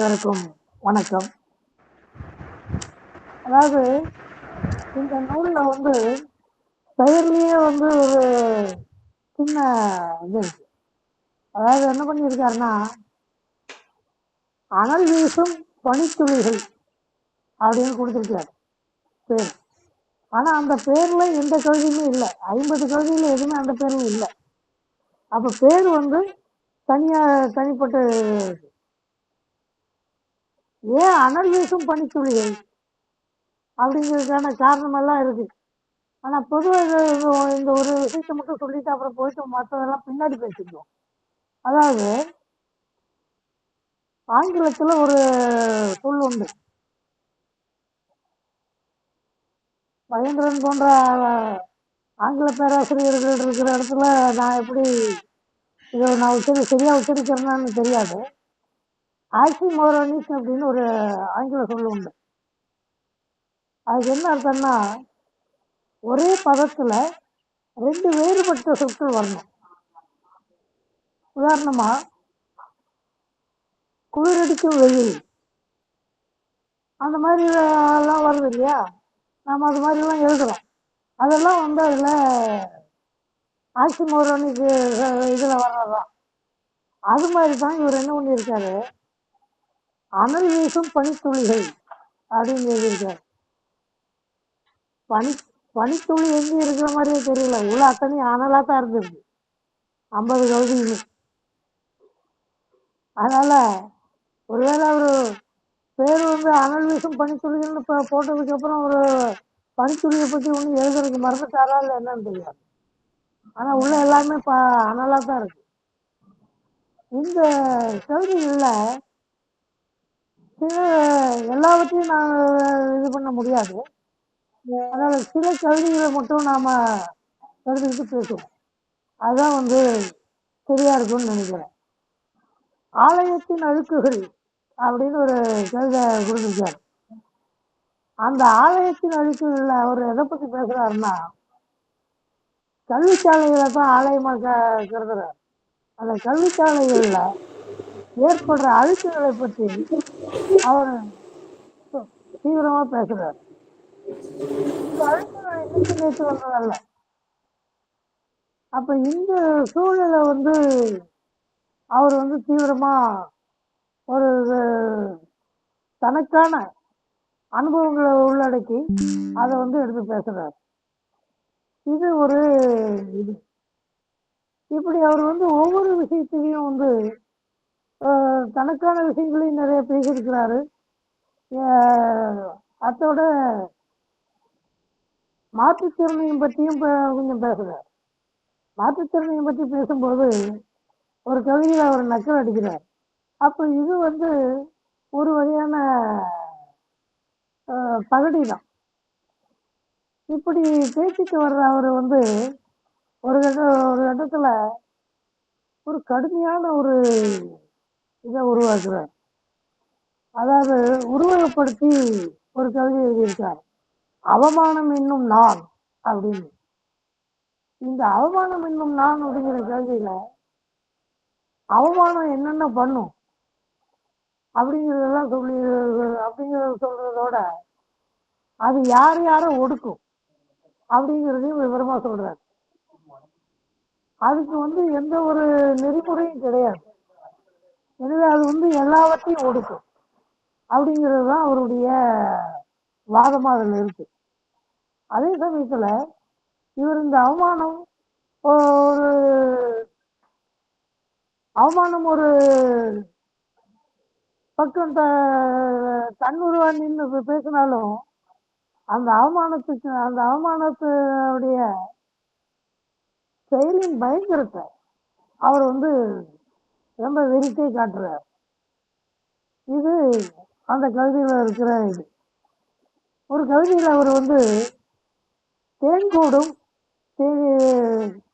அனைவருக்கும் வணக்கம். அதாவது இந்த நூல்ல வந்து பெயர்லயே வந்து ஒரு சின்ன இது இருக்கு. அதாவது என்ன பண்ணியிருக்காருன்னா, அனல் வீசும் பனித்துளிகள் அப்படின்னு கொடுத்துருக்காரு பேர். ஆனா அந்த பேர்ல எந்த கவிதையுமே இல்லை. 50 கவிதையில எதுவுமே அந்த பேர்ல இல்லை. அப்ப பேர் வந்து தனியா தனிப்பட்ட ஏன் அனல் வீசும் பனித்துளிகள் அப்படிங்கிறதுக்கான காரணம் எல்லாம் இருக்கு. ஆனா பொதுவாக இந்த ஒரு விஷயத்தை மட்டும் சொல்லிட்டு அப்புறம் போயிட்டு மற்றதெல்லாம் பின்னாடி பேசிக்குவோம். அதாவது ஆங்கிலத்துல ஒரு சொல் உண்டு. மகேந்திரன் போன்ற ஆங்கில பேராசிரியர்கள் இருக்கிற இடத்துல நான் எப்படி இதை நான் சரியா உச்சரிக்கிறேன்னு தெரியாது. ஆக்சிமோரோனிஸ் அப்படின்னு ஒரு ஆங்கில சொல் உண்டு. அதுக்கு என்ன அர்த்தம்னா, ஒரே பதத்துல 2 வேறுபட்ட சொற்கள் வரணும். உதாரணமா, குளிரடிக்கும் வெயில் அந்த மாதிரி எல்லாம் வருது இல்லையா? நாம அது மாதிரி எல்லாம் எழுதுறோம். அதெல்லாம் வந்து அதுல ஆக்சிமோரோனிக் இதுல வர்றதுதான். அது மாதிரி தான் இவர் என்ன பண்ணியிருக்காரு, அனல் வீசும் பனித்துளிகள் அப்படின்னு எழுதியிருக்காரு. பனி பனித்துளி எங்க இருக்கிற மாதிரியே தெரியல. உள்ள அத்தனையும் அனலா தான் இருந்திருக்கு 50 கவிதையுமே. அதனால ஒருவேளை அவரு பேர் வந்து அனல் வீசும் பனித்துளிகள்னு போட்டதுக்கு அப்புறம் ஒரு பனித்துளியை பத்தி ஒண்ணு எழுதுறதுக்கு மறந்துட்டாரா இல்லை என்னன்னு தெரியாது. ஆனா உள்ள எல்லாமே அனலா தான் இருக்கு. இந்த கவிதைகள்ல சில எல்லாவற்றையும் நான் இது பண்ண முடியாது. அதனால சில கவிதைகளை மட்டும் நாம எடுத்துக்கிட்டு பேசுவோம். அதுதான் வந்து சரியா இருக்கும்னு நினைக்கிறேன். ஆலயத்தின் அழுக்குகள் அப்படின்னு ஒரு கவிதை கொடுத்துருக்காரு. அந்த ஆலயத்தின் அழுக்குகள்ல அவர் எதை பத்தி பேசுறாருன்னா, கல்விச்சாலைகளை தான் ஆலயமா கருதுறாரு. அந்த கல்விச்சாலைகள்ல ஏற்படுற அழுக்குகளை பற்றி அவர் தீவிரமா பேசுறாரு. இந்த அழுக்குகள் இன்னைக்கு நேற்று வந்ததல்ல. அப்ப இந்த சூழலை வந்து அவர் வந்து தீவிரமா ஒரு தனக்கான அனுபவங்களை உள்ளடக்கி அதை வந்து எடுத்து பேசுறாரு. இது ஒரு இது. இப்படி அவர் வந்து ஒவ்வொரு விஷயத்திலையும் வந்து தனக்கான விஷயங்களையும் நிறைய பேசியிருக்கிறாரு. அதோட மாற்றுத்திறனையும் பற்றியும் கொஞ்சம் பேசுறாரு. மாற்றுத்திறனையும் பற்றி பேசும்போது ஒரு கவிதையில் அவர் நக்கல் அடிக்கிறார். அப்ப இது வந்து ஒரு வகையான பகடி தான். இப்படி பேசிட்டு வர்ற அவர் வந்து ஒரு கட்டத்துல ஒரு கடுமையான ஒரு இதை உருவாக்குறார். அதாவது உருவகப்படுத்தி ஒரு கவிதை எழுதியிருக்கார், அவமானம் என்னும் நான் அப்படின்னு. இந்த அவமானம் என்னும் நான் அப்படிங்கிற கவிதையில அவமானம் என்னென்ன பண்ணும் அப்படிங்கிறதெல்லாம் அப்படிங்கிறத சொல்றதோட அது யார் யாரை ஒடுக்கும் அப்படிங்கிறதையும் விவரமா சொல்றாரு. அதுக்கு வந்து எந்த ஒரு நெறிமுறையும் கிடையாது. எனவே அது வந்து எல்லாவற்றையும் ஒடுக்கும் அப்படிங்கிறது தான் அவருடைய வாதமா அதில் இருக்கு. அதே சமயத்துல இவர் இந்த அவமானம் ஒரு பக்கம் தன்னுருவா நின்று பேசினாலும் அந்த அவமானத்துடைய செயலின் பயங்கரத்தை அவர் வந்து ரொம்ப வெறிட்டே காட்டுறார். இது அந்த கவிதையில இருக்கிற இது. ஒரு கவிதையில அவர் வந்து தேன்கூடும்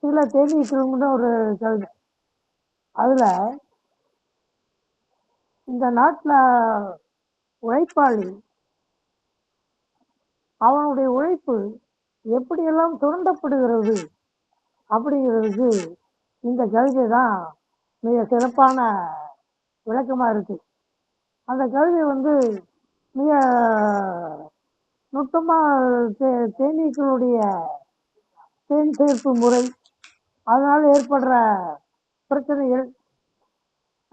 சில தேனீக்களும்னு ஒரு கவிதை. அதுல இந்த நாட்டுல உழைப்பாளி அவனுடைய உழைப்பு எப்படியெல்லாம் சுரண்டப்படுகிறது அப்படிங்கிறதுக்கு இந்த கவிதை தான் மிக சிறப்பான விளக்கமா இருக்கு. அந்த கல்வி வந்து மிக நுட்பமாக தேனீக்களுடைய தேன் சேர்ப்பு முறை, அதனால் ஏற்படுற பிரச்சனைகள்,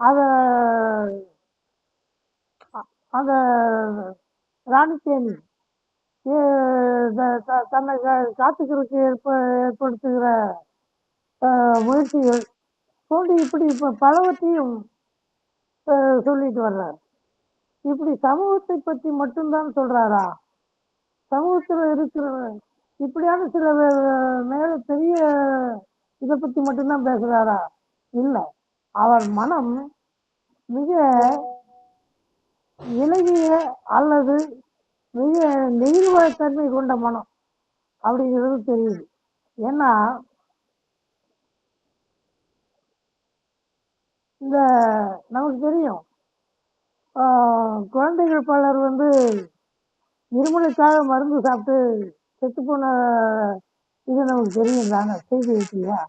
அதை அந்த ராணி தேனி தன்னை காத்துக்கிறதுக்கு ஏற்படுத்துகிற முயற்சிகள் போன்று இப்படி பலவற்றையும் சொல்லிட்டு வர்றார். இப்படி சமூகத்தை பற்றி மட்டும்தான் சொல்றாரா? சமூகத்தில் இருக்கிற இப்படியான சில மேல பெரிய இதை பத்தி மட்டும்தான் பேசுறாரா? இல்லை. அவர் மனம் மிக இலகிய அல்லது மிக நெகிழ்வுத்தன்மை கொண்ட மனம் அப்படிங்கிறது தெரியுது. ஏன்னா இந்த நமக்கு தெரியும், குழந்தைகள் பலர் வந்து இருமலுக்காக மருந்து சாப்பிட்டு செத்து போன இது நமக்கு தெரியும் தானே, செய்தி இருக்கு இல்லையா?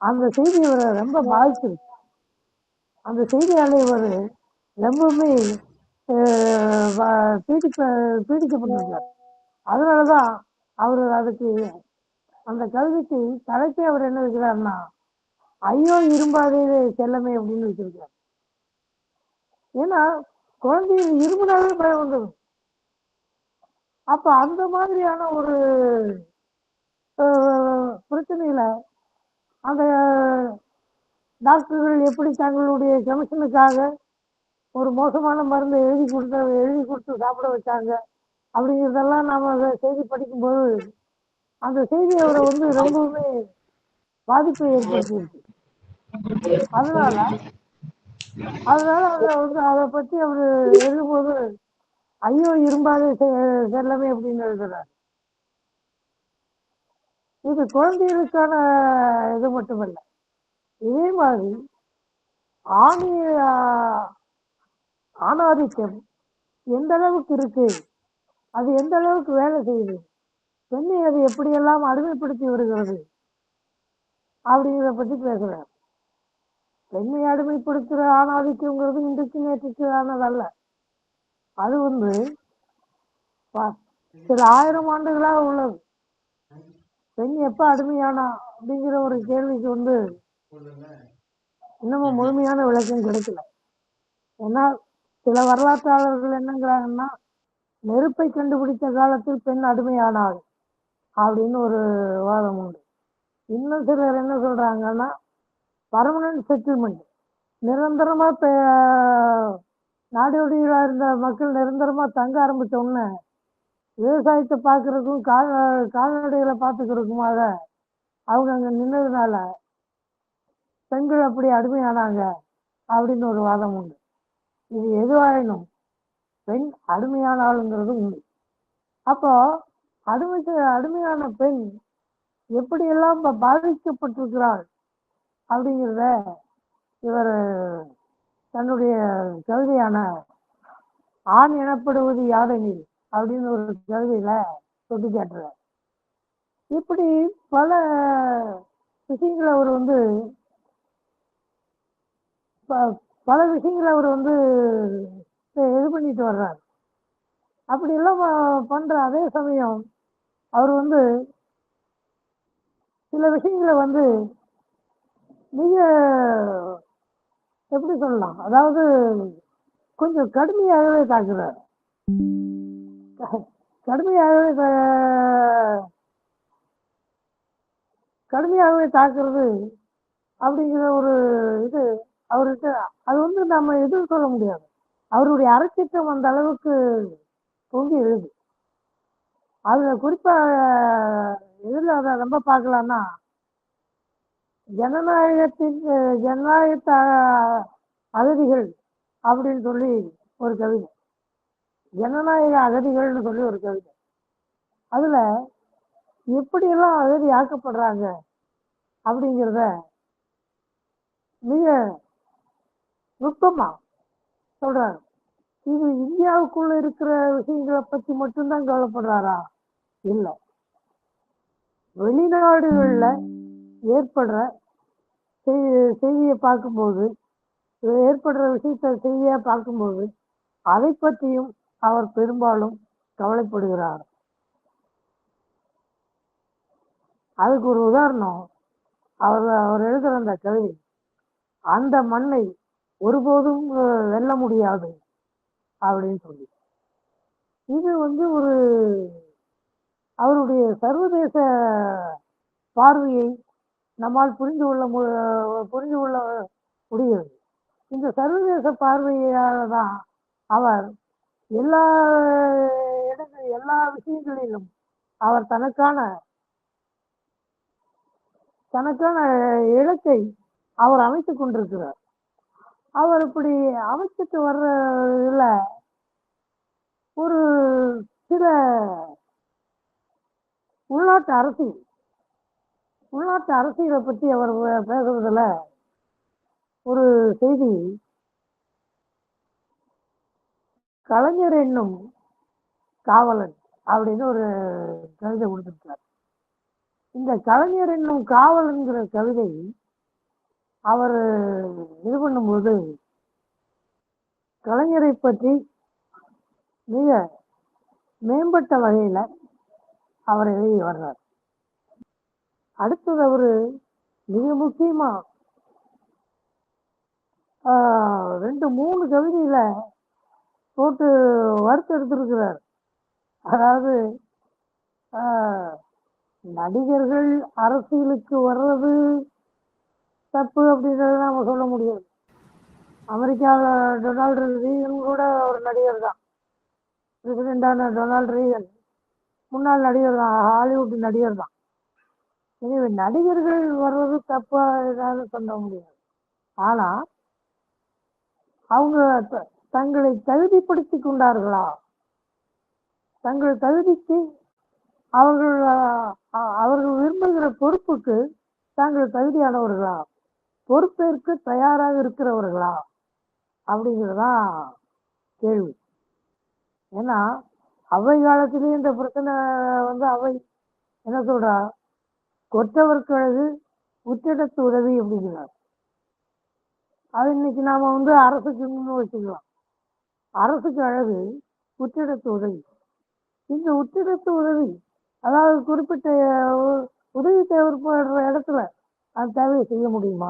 அந்த செய்தி இவரை ரொம்ப பாதிச்சிருக்கு. அந்த செய்தியால இவர் ரொம்பவுமே பீடிக்கப்பட்டிருக்கார். அதனாலதான் அவர் அதுக்கு அந்த கல்விக்கு தலைக்கே அவர் என்ன வைக்கிறார்னா, ஐயோ இரும்பாதே செல்லமே அப்படின்னு வச்சிருக்கார். ஏன்னா குழந்தைகள் இருமுனாவே பயம் வந்துடும். அப்ப அந்த மாதிரியான ஒரு பிரச்சனையில அந்த டாக்டர்கள் எப்படி தங்களுடைய கமிஷனுக்காக ஒரு மோசமான மருந்தை எழுதி கொடுத்து சாப்பிட வச்சாங்க அப்படிங்கிறதெல்லாம் நாம செய்தி படிக்கும்போது அந்த செய்தி அவரை வந்து ரொம்பவுமே பாதிப்பை ஏற்படுத்தியிருக்கு. அதனால அதை பத்தி அவரு எழுதும்போது ஐயோ இரும்பாதே செல்லமே அப்படின்னு எழுதுறாரு. இது குழந்தைகளுக்கான இது மட்டுமல்ல, இதே மாதிரி ஆணாதிக்கம் எந்த அளவுக்கு இருக்கு, அது எந்த அளவுக்கு வேலை செய்யுது, பெண்ணை அது எப்படியெல்லாம் அடிமைப்படுத்தி வருகிறது அப்படிங்கிறத பத்தி பேசுறார். பெண்ணை அடிமைப்படுத்துகிற ஆணாதிக்கங்கிறது இன்றைக்கு நேற்றுக்கு ஆனதல்ல. அது வந்து சில 1000 ஆண்டுகளாக உள்ளது. பெண் எப்ப அடிமையானா அப்படிங்கிற ஒரு கேள்விக்கு வந்து இன்னமும் முழுமையான விளக்கம் கிடைக்கல. ஏன்னா சில வரலாற்றாளர்கள் என்னங்கிறாங்கன்னா, நெருப்பை கண்டுபிடித்த காலத்தில் பெண் அடிமையானாள் அப்படின்னு ஒரு வாதம் உண்டு. இன்னும் சிலர் என்ன சொல்றாங்கன்னா, பர்மனன்ட் செட்டில்மெண்ட், நிரந்தரமா நாடோடிகளா இருந்த மக்கள் நிரந்தரமா தங்க ஆரம்பிச்ச உடனே விவசாயத்தை பார்க்கறதுக்கும் கால்நடைகளை பார்த்துக்கிறதுக்குமாக அவங்க அங்க நின்னதுனால பெண்கள் அப்படி அடிமையானாங்க அப்படின்னு ஒரு வாதம் உண்டு. இது எதுவாயினும் பெண் அடிமையானாலுங்கிறது உண்டு. அப்போ அடிமையான பெண் எப்படியெல்லாம் பாதிக்கப்பட்டிருக்கிறாள் அப்படிங்கிறத இவர் தன்னுடைய கவிதையான ஆண் எனப்படுவது யாதெனில் அப்படின்னு ஒரு கவிதையில சுட்டி காட்டுறார். இப்படி பல விஷயங்களை அவர் வந்து இது பண்ணிட்டு வர்றார். அப்படி எல்லாம் பண்ற அதே சமயம் அவர் வந்து சில விஷயங்களை வந்து மிக எப்படி சொல்லலாம், அதாவது கொஞ்சம் கடுமையாகவே தாக்குறார். கடுமையாகவே தாக்குறது அப்படிங்கிற ஒரு இது அவருக்கு, அது வந்து நம்ம எதுவும் சொல்ல முடியாது. அவருடைய அறச்சீற்றம் அந்த அளவுக்கு பொங்கி எழுது. அதுல குறிப்பா எதுல அதை ரொம்ப பார்க்கலாம்னா, ஜனநாயகத்த அகதிகள் அப்படின்னு சொல்லி ஒரு கவிதை, ஜனநாயக அகதிகள்னு சொல்லி ஒரு கவிதை. அதுல எப்படியெல்லாம் அகதி ஆக்கப்படுறாங்க அப்படிங்கிறத மிக நுட்பமா சொல்றாரு. இது இந்தியாவுக்குள்ள இருக்கிற விஷயங்களை பத்தி மட்டும்தான் கவலைப்படுறாரா? இல்லை, வெளிநாடுகள்ல ஏற்படுற செய்தியை பார்க்கும்போது, ஏற்படுற விஷயத்த செய்தியா பார்க்கும்போது அதை பற்றியும் அவர் பெரும்பாலும் கவலைப்படுகிறார். அதுக்கு ஒரு உதாரணம், அவர் எழுதுகிற அந்த கவிதை, அந்த மண்ணை ஒருபோதும் வெல்ல முடியாது அப்படின்னு சொல்லி. இது ஒரு அவருடைய சர்வதேச பார்வையை நம்மால் புரிந்து கொள்ள முடிகிறது. இந்த சர்வதேச பார்வையால தான் அவர் எல்லா விஷயங்களிலும் அவர் தனக்கான இலக்கை அவர் அமைத்துக் கொண்டிருக்கிறார். அவர் இப்படி அமைச்சிட்டு வர்றதுல ஒரு சில உள்நாட்டு அரசியலை பற்றி அவர் பேசுறதுல ஒரு செய்தி, கலைஞர் என்னும் காவலன் அப்படின்னு ஒரு கவிதை கொடுத்திருக்கார். இந்த கலைஞர் என்னும் காவலன்கிற கவிதை அவர் இது பண்ணும்போது கலைஞரை பற்றி மிக மேம்பட்ட வகையில அவர் எழுதி வர்றார். அடுத்தது அவரு மிக முக்கியமா 2-3 கவிதையில போட்டு வறுத்து எடுத்திருக்கிறார். அதாவது நடிகர்கள் அரசியலுக்கு வர்றது தப்பு அப்படின்றத நம்ம சொல்ல முடியாது. அமெரிக்காவில் டொனால்டு ரீகன் கூட ஒரு நடிகர் தான். பிரசிடென்டான டொனால்டு ரீகன் முன்னாள் நடிகர் தான், ஹாலிவுட் நடிகர் தான். எனவே நடிகர்கள் வர்றது தப்பா ஏதாவது சொல்ல முடியாது. ஆனா அவங்க தங்களை தகுதிப்படுத்தி கொண்டார்களா, தங்கள் தகுதிக்கு அவர்கள் விரும்புகிற பொறுப்புக்கு தாங்கள் தகுதியானவர்களா, பொறுப்பேற்க தயாராக இருக்கிறவர்களா அப்படிங்கிறதான் கேள்வி. ஏன்னா அவை காலத்திலேயே இந்த பிரச்சனை அவை என்ன சொல்றா, கொற்றவர்க்கு உச்சிடத்து உதவி அப்படிங்கிறார். அது இன்னைக்கு நாம அரசுக்கு வச்சுக்கலாம். அரசுக்கு அழகு உச்சிடத்து உதவி. இந்த உச்சிடத்து உதவி அதாவது குறிப்பிட்ட உதவி தேவைப்படுற இடத்துல அந்த தேவையை செய்ய முடியுமா?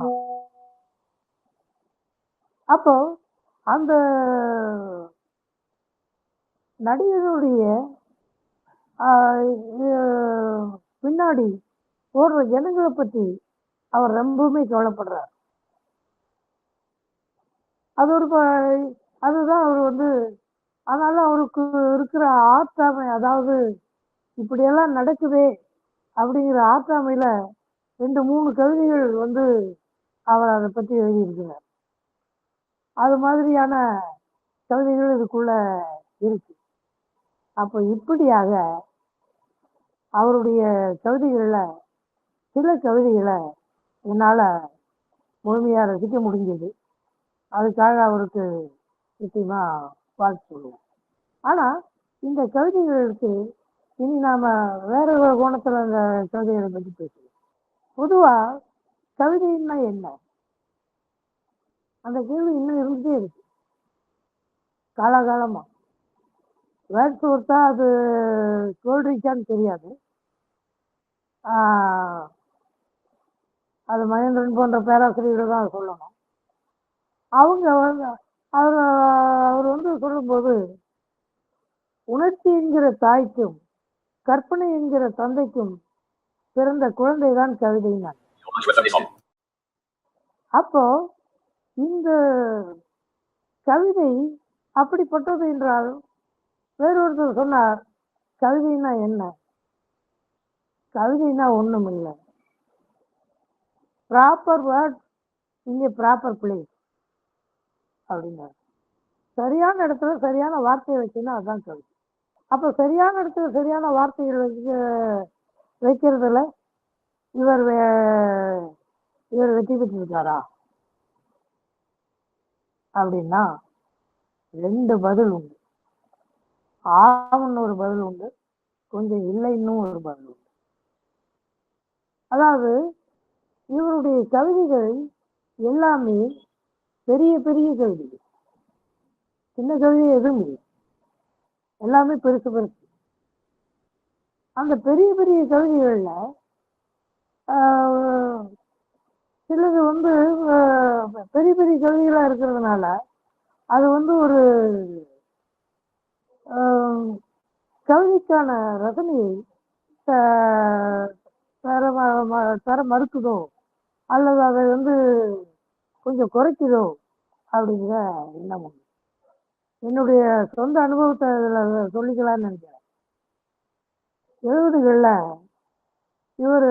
அப்போ அந்த நடிகருடைய பின்னாடி ஓடுற ஜனங்களை பற்றி அவர் ரொம்பவுமே கவலைப்படுறார். அதுதான் அவர் அதனால அவருக்கு இருக்கிற ஆற்றாமை, அதாவது இப்படியெல்லாம் நடக்குதே அப்படிங்கிற ஆற்றாமையில 2-3 கவிதைகள் அவர் அதை பற்றி எழுதியிருக்கிறார். அது மாதிரியான கவிதைகள் இதுக்குள்ள இருக்கு. அப்போ இப்படியாக அவருடைய கவிதைகள்ல சில கவிதைகளை என்னால முழுமையா ரசிக்க முடிஞ்சது. அதுக்காக அவருக்கு நிச்சயமா வாழ்த்து சொல்லுவோம். ஆனா இந்த கவிதைகளுக்கு இனி நாம வேற ஒரு கோணத்துல அந்த கவிதைகளை பற்றி பேசுவோம். பொதுவா கவிதைன்னா என்ன, அந்த கேள்வி இன்னும் இருந்துட்டே இருக்கு காலகாலமா. வேர்ட்ஸ் ஒருத்தா அது கோல்ட்ரிச்சான்னு தெரியாது. அது மகேந்திரன் போன்ற பேராசிரியர்கள் தான் சொல்லணும். அவங்க அவர் சொல்லும்போது, உணர்ச்சி என்கிற தாய்க்கும் கற்பனை என்கிற தந்தைக்கும் பிறந்த குழந்தைதான் கவிதைனார். அப்போ இந்த கவிதை அப்படிப்பட்டது என்றால் வேறொருத்தர் சொன்னார், கவிதைனா என்ன? கவிதைனா ஒண்ணும் இல்லை, ப்ராப்பர் வேர்ட் இங்கே ப்ராப்பர் பிளேஸ் அப்படின்னாரு. சரியான இடத்துல சரியான வார்த்தையை வச்சுன்னா அதுதான் கவிதை. அப்போ சரியான இடத்துல சரியான வார்த்தைகள் வைக்கிறதுல இவர் வெற்றி பெற்றிருக்காரா அப்படின்னா 2 பதில் உண்டு. ஆம்னு ஒரு பதில் உண்டு, கொஞ்சம் இல்லைன்னு ஒரு பதில் உண்டு. அதாவது இவருடைய கவிதைகள் எல்லாமே பெரிய பெரிய கவிதைகள். சின்ன கவிதை எதுவும் இல்லை, எல்லாமே பெருசு பெருசு. அந்த பெரிய பெரிய கவிதைகள்ல சிலது வந்து பெரிய பெரிய கவிதைகளா இருக்கிறதுனால அது வந்து ஒரு கவிதைக்கான ரசனையை தர மறுக்குதோ அல்லது அதை வந்து கொஞ்சம் குறைக்குதோ அப்படிங்கிற எண்ணம் உண்டு. என்னுடைய சொந்த அனுபவத்தை அதில் சொல்லிக்கலாம்னு நினைக்கிறேன். 70களில் இவர்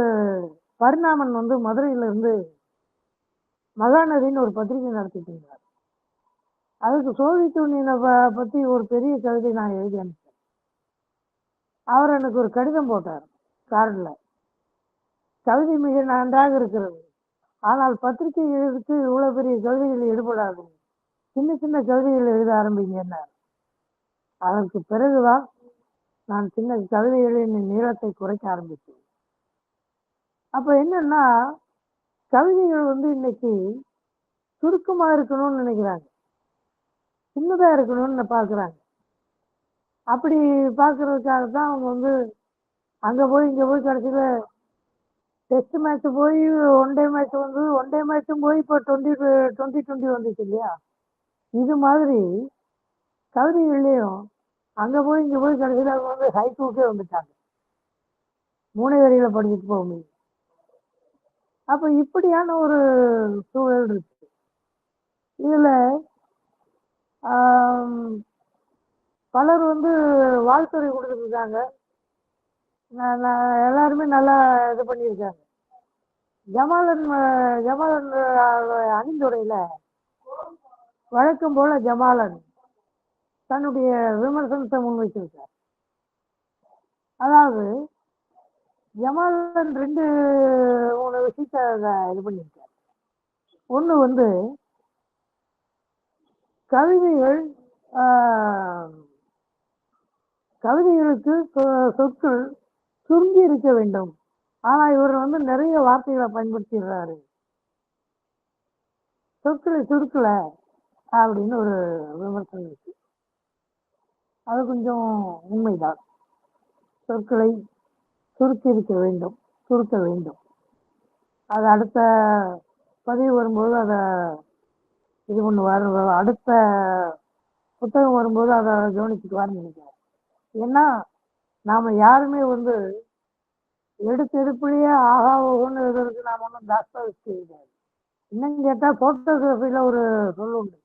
பரிணாமன் வந்து மதுரையிலிருந்து மகாநதின்னு ஒரு பத்திரிகை நடத்திட்டு இருந்தார். அதுக்கு சோவியத் யூனியனை பற்றி ஒரு பெரிய கவிதை நான் எழுதி அனுப்பிச்சேன். அவர் எனக்கு ஒரு கடிதம் போட்டார் கார்டில். கவிதை மிக நன்றாக இருக்கிறது, ஆனால் பத்திரிகை எழுதுக்கு இவ்வளோ பெரிய கவிதைகள் ஈடுபடாது, சின்ன சின்ன கவிதைகள் எழுத ஆரம்பிங்க. அதற்கு பிறகுதான் நான் சின்ன கவிதைகளின் நீளத்தை குறைக்க ஆரம்பித்தேன். அப்போ என்னன்னா, கவிதைகள் வந்து இன்னைக்கு சுருக்கமாக இருக்கணும்னு நினைக்கிறாங்க, சின்னதாக இருக்கணும்னு பார்க்குறாங்க. அப்படி பார்க்கறதுக்காக தான் அவங்க வந்து அங்கே போய் இங்கே போய் கடைசியில் டெஸ்ட் மேட்ச் போய் ஒன் டே மேட்ச் வந்து ஒன் டே மேட்சும் போய் இப்போ 2020 வந்துச்சு இல்லையா, இது மாதிரி கவிதைகள்லேயும் அங்கே போய் இங்கே போய் கடைசியில் அவங்க வந்து ஹைக்கூக்கே வந்துட்டாங்க, 3 வரிகளை படிச்சுட்டு போக முடியும். அப்போ இப்படியான ஒரு சூழல் இருக்கு. இதில் பலர் வந்து வாழ்த்துறை கொடுத்துருக்காங்க, எல்லாருமே நல்லா இது பண்ணியிருக்காங்க. ஜமாலன் அணிந்துரையில் வழக்கம் போல ஜமாலன் தன்னுடைய விமர்சனத்தை முன்வைச்சிருக்கார். அதாவது ஜமாலன் 2-3 விஷயத்தை இது பண்ணியிருக்கார். ஒன்று வந்து கவிதைகளுக்கு சொற்கள் சுருங்கி இருக்க வேண்டும், ஆனா இவர் வந்து நிறைய வார்த்தைகளை பயன்படுத்திடுறாரு, சொற்களை சுருக்கல அப்படின்னு ஒரு விமர்சனம் இருக்கு. அது கொஞ்சம் உண்மைதான், சொற்களை சுருக்க வேண்டும். அது அடுத்த பதிவு வரும்போது அதை இது பண்ணுவார், அடுத்த புத்தகம் வரும்போது அதை கவனிச்சுக்குவார்னு நினைக்கிறேன். ஏன்னா நாம் யாருமே வந்து எடுப்பிலேயே ஆகா ஓகோன்னு எழுதுறதுக்கு நாம் ஒன்றும் தாஸ்தாவஸ்கி கிடையாது. இன்னும் கேட்டால் ஃபோட்டோகிராஃபியில் ஒரு சொல் உண்டு,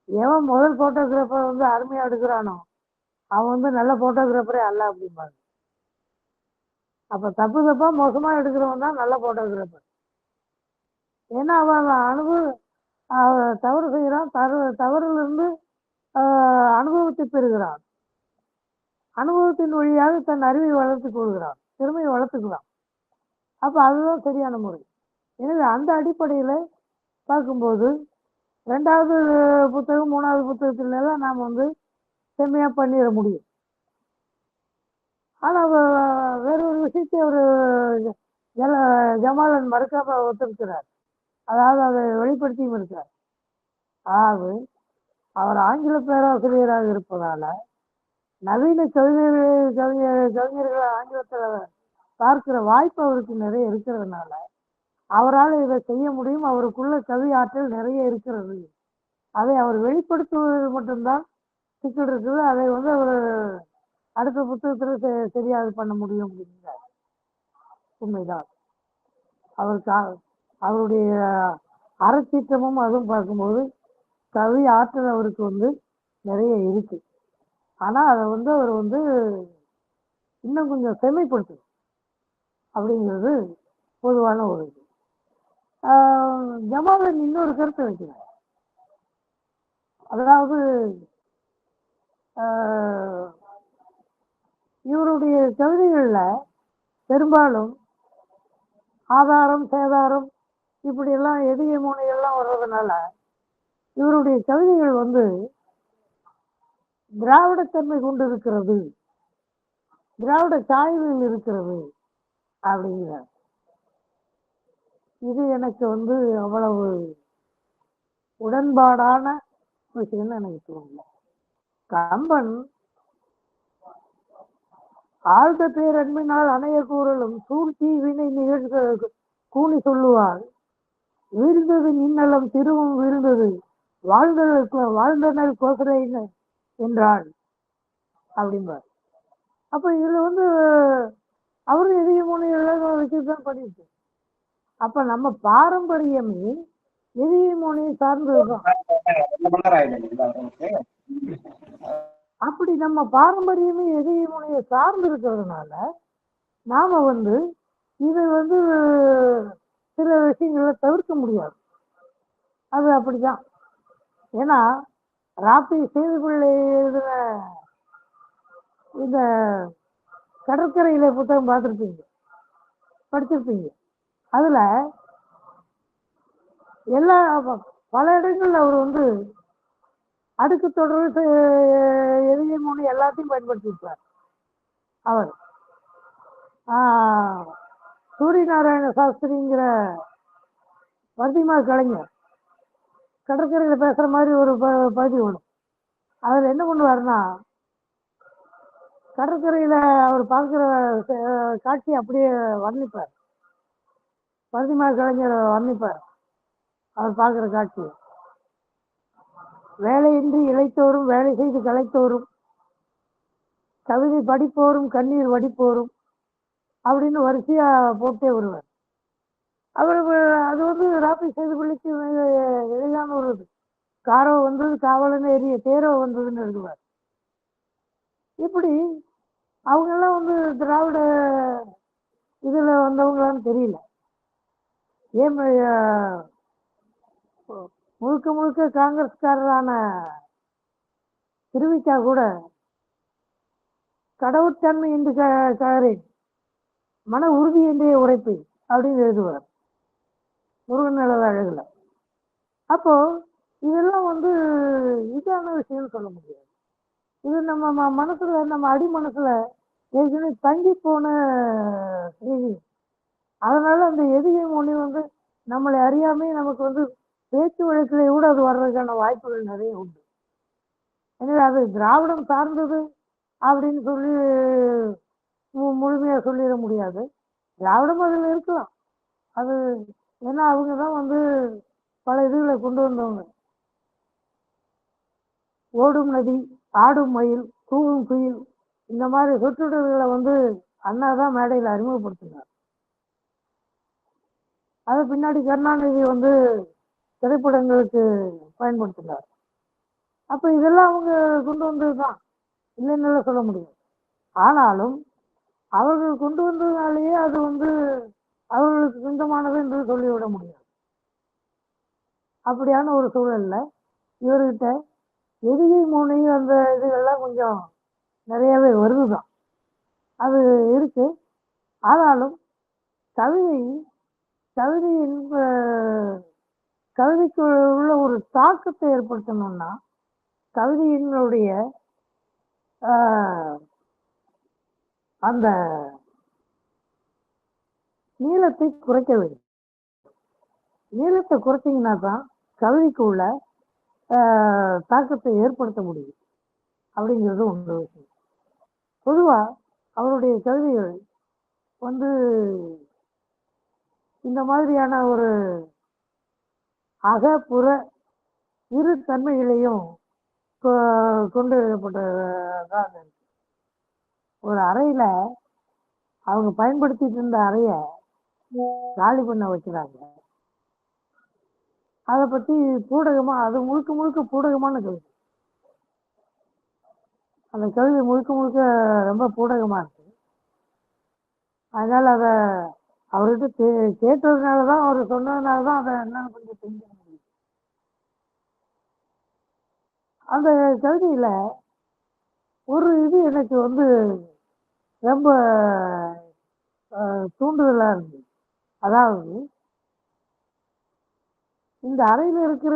எவன் முதல் ஃபோட்டோகிராஃபர் வந்து அருமையாக எடுக்கிறானோ அவன் வந்து நல்ல ஃபோட்டோகிராஃபரே அல்ல அப்படிம்பாங்க. அப்போ தப்பாக மோசமாக எடுக்கிறவன் தான் நல்ல ஃபோட்டோகிராஃபர். ஏன்னா அவன் தவறு செய்கிறான், தவறிலிருந்து அனுபவத்தை பெறுகிறான், அனுபவத்தின் வழியாக தன் அறிவை வளர்த்துக் கொள்கிறான், திறமையை வளர்த்துக்கலாம். அப்போ அதுதான் சரியான முறை. எனவே அந்த அடிப்படையில் பார்க்கும்போது 2வது புத்தகம் 3வது புத்தகத்திலலாம் நாம் வந்து செம்மையாக பண்ணிட முடியும். ஆனால் வேறொரு விஷயத்தை அவர் ஜமாலன் மறுக்காம ஒத்துக்கிறார், அதாவது அதை வெளிப்படுத்தியும் இருக்கிறார். அதாவது அவர் ஆங்கில பேராசிரியராக இருப்பதால நவீன கவிஞர்களை ஆங்கிலத்தில் பார்க்கிற வாய்ப்பு அவருக்கு நிறைய இருக்கிறதுனால அவரால் இதை செய்ய முடியும். அவருக்குள்ள கவி ஆற்றல் நிறைய இருக்கிறது, அதை அவர் வெளிப்படுத்துவது மட்டும்தான் சிக்கல் இருக்குது. அதை வந்து அவர் அடுத்த புத்தகத்தில் சரியாக பண்ண முடியும் அப்படிங்கிறார். உண்மைதான். அவருடைய அறச்சீற்றமும் அதுவும் பார்க்கும்போது கவி ஆற்றல் அவருக்கு வந்து நிறைய இருக்கு. ஆனால் அதை வந்து அவர் வந்து இன்னும் கொஞ்சம் செம்மைப்படுத்தணும் அப்படிங்கிறது பொதுவான ஒரு இது. ஜமாலன் இன்னொரு கருத்தை வைக்கிறார், அதாவது இவருடைய கவிதைகளில் பெரும்பாலும் ஆதாரம் சேதாரம் இப்படியெல்லாம் எதிரிய மூனையெல்லாம் வர்றதுனால இவருடைய கவிதைகள் வந்து திராவிடத்தன்மை கொண்டு இருக்கிறது, திராவிட சாய்வில் இருக்கிறது அப்படிங்கிறார். இது எனக்கு வந்து அவ்வளவு உடன்பாடான விஷயம்னு எனக்கு தோணல. கம்பன் ஆழ்ந்த பேரன்பினால் அணைய கூறலும் சூழ்ச்சி வினை நிகழ்க கூணி சொல்லுவார். வீழ்ந்தது நின்னலம் திருவும் வீழ்ந்தது வாழ்ந்தனர் கோசரை என்றாள் அப்படிம்பார். அப்ப இதுல வந்து அவரு எதிய மொழி எல்லாம் வச்சுதான் பண்ணிட்டு. அப்ப நம்ம பாரம்பரியமே எதிய மொழியை சார்ந்ததுதான். அப்படி நம்ம பாரம்பரியமே எதிய மொழியை சார்ந்து இருக்கிறதுனால நாம வந்து இதை வந்து சில விஷயங்களை தவிர்க்க முடியாது. அது அப்படிதான். ஏன்னா ராப்பி சேதுபிள்ளை எழுதின இந்த கடற்கரையில புத்தகம் பார்த்துருப்பீங்க, படிச்சிருப்பீங்க. அதுல எல்லா பல இடங்கள்ல அவர் வந்து அடுக்கு தொடர் எதிய மொழி எல்லாத்தையும் பயன்படுத்தியிருப்பார். அவர் சூரிய நாராயண சாஸ்திரிங்கிற வர்த்திமா கலைஞர் கடற்கரையில பேசுற மாதிரி ஒரு பகுதி வரும். அதுல என்ன பண்ணுவாருன்னா, கடற்கரையில அவர் பார்க்கிற காட்சி அப்படியே வர்ணிப்பார். வர்த்திமா கலைஞர் வர்ணிப்பார் அவர் பார்க்கிற காட்சி. வேலையின்றி இழைத்தோறும் வேலை செய்து கலைத்தோறும் கவிதை படிப்போரும் கண்ணீர் வடிப்போரும் அப்படின்னு வரிசையா போட்டே வருவார். அவர் அது வந்து ராப்பி சேதுபள்ளிக்கு எளிதான ஒரு காரோ வந்தது காவலன்னு எரிய தேரோ வந்ததுன்னு எழுதுவார். இப்படி அவங்க எல்லாம் வந்து திராவிட இதுல வந்தவங்களான்னு தெரியல. ஏன் முழுக்க முழுக்க காங்கிரஸ்காரரான திருவிக்கா கூட கடவுத்தன்மை என்று கழறேன் மன உறுதி என்றே உரைப்பு அப்படின்னு எழுதுவார் முருகன் நிலவ அழகுல. அப்போ இதெல்லாம் வந்து இதான விஷயம்னு சொல்ல முடியாது. இது நம்ம மனசுல நம்ம அடி மனசுல ஏற்கனவே தங்கி போன செய்தி. அதனால அந்த எதிகை மொழி வந்து நம்மளை அறியாமே நமக்கு வந்து பேச்சு வழக்கிலே கூட அது வர்றதுக்கான வாய்ப்புகள் நிறைய உண்டு. எனவே அது திராவிடம் சார்ந்தது அப்படின்னு சொல்லி முழுமையா சொல்லிட முடியாது. திராவிடம் அதில் இருக்கலாம். அது ஏன்னா அவங்க தான் வந்து பல இதுகளை கொண்டு வந்தவங்க. ஓடும் நதி, ஆடும் மயில், கூவும் குயில், இந்த மாதிரி சொற்றொடர்களை வந்து அண்ணா தான் மேடையில் அறிமுகப்படுத்தினார். அது பின்னாடி கருணாநிதி வந்து திரைப்படங்களுக்கு பயன்படுத்தினார். அப்ப இதெல்லாம் அவங்க கொண்டு வந்ததுதான், இல்லைன்னு சொல்ல முடியும். ஆனாலும் அவர்கள் கொண்டு வந்ததுனாலேயே அது வந்து அவர்களுக்கு சொந்தமானது என்று சொல்லிவிட முடியாது. அப்படியான ஒரு சூழல்ல இவர்கிட்ட எதிகை மொழி அந்த இதுகள்லாம் கொஞ்சம் நிறையவே வருதுதான், அது இருக்கு. ஆனாலும் கவிதையின் கவிதைக்கு உள்ள ஒரு தாக்கத்தை ஏற்படுத்தணும்னா கவிதையினுடைய அந்த நீளத்தை குறைக்க வேண்டும். நீளத்தை குறைச்சிங்கன்னா தான் கவிதைக்கு உள்ள தாக்கத்தை ஏற்படுத்த முடியும் அப்படிங்கிறது ஒன்று விஷயம். பொதுவா அவருடைய கவிதைகள் வந்து இந்த மாதிரியான ஒரு அகப்புற இரு தன்மைகளையும் கொண்டு எழுதப்பட்டதான். ஒரு அறையில அவங்க பயன்படுத்திட்டு இருந்த அறைய காலி பண்ண வச்சுறாங்க. அதை பத்தி பூடகமா, அது முழுக்க முழுக்க பூடகமான கவிதை. அந்த கவிதை முழுக்க முழுக்க ரொம்ப பூடகமா இருக்கு. அதனால அத அவர்கிட்ட கேட்டதுனாலதான், அவர் சொன்னதுனாலதான் அதை என்னன்னு கொஞ்சம் தெரிஞ்சுக்க முடியும். அந்த கவிதையில ஒரு இது எனக்கு வந்து ரொம்ப தூண்டுதலா இருந்தது. அதாவது இந்த அறையில இருக்கிற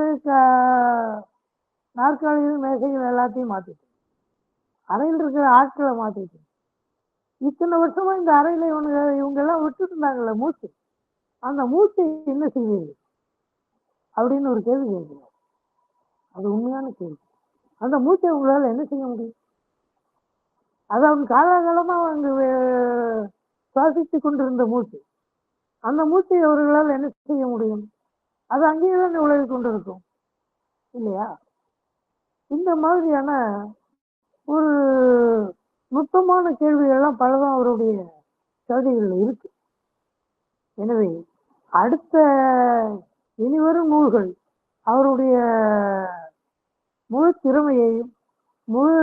நாற்காலிகள் மேசைகள் எல்லாத்தையும் மாத்திட்டு அறையில் இருக்கிற ஆட்களை மாத்திட்டு இத்தனை வருஷமா இந்த அறையில இவங்க எல்லாம் விட்டுட்டு இருந்தாங்கல்ல மூச்சு, அந்த மூச்சை என்ன செய்வீர்கள் அப்படின்னு ஒரு கேள்வி கேட்கிறோம். அது உண்மையான கேள்வி. அந்த மூச்சை உங்களால் என்ன செய்ய முடியும்? அது அவங்க காலாகாலமா அவங்க சுவாசித்துக் கொண்டிருந்த மூச்சு. அந்த மூச்சை அவர்களால் என்ன செய்ய முடியும்? அது அங்கேயே தான் உலகி கொண்டிருக்கும் இல்லையா? இந்த மாதிரியான ஒரு நுட்பமான கேள்விகள்லாம் பலதான் அவருடைய கவிதைகள் இருக்கு. எனவே அடுத்த இனிவரும் நூல்கள் அவருடைய முழு திறமையையும் முழு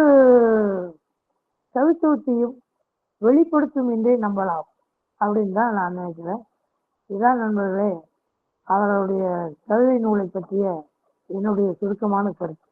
கவித்துவத்தையும் வெளிப்படுத்தும் என்றே நம்பலாம் அப்படின்னு தான் நான் நினைக்கிறேன். இதான் நண்பர்களே அவருடைய கவிதை நூலை பற்றிய என்னுடைய சுருக்கமான கருத்து.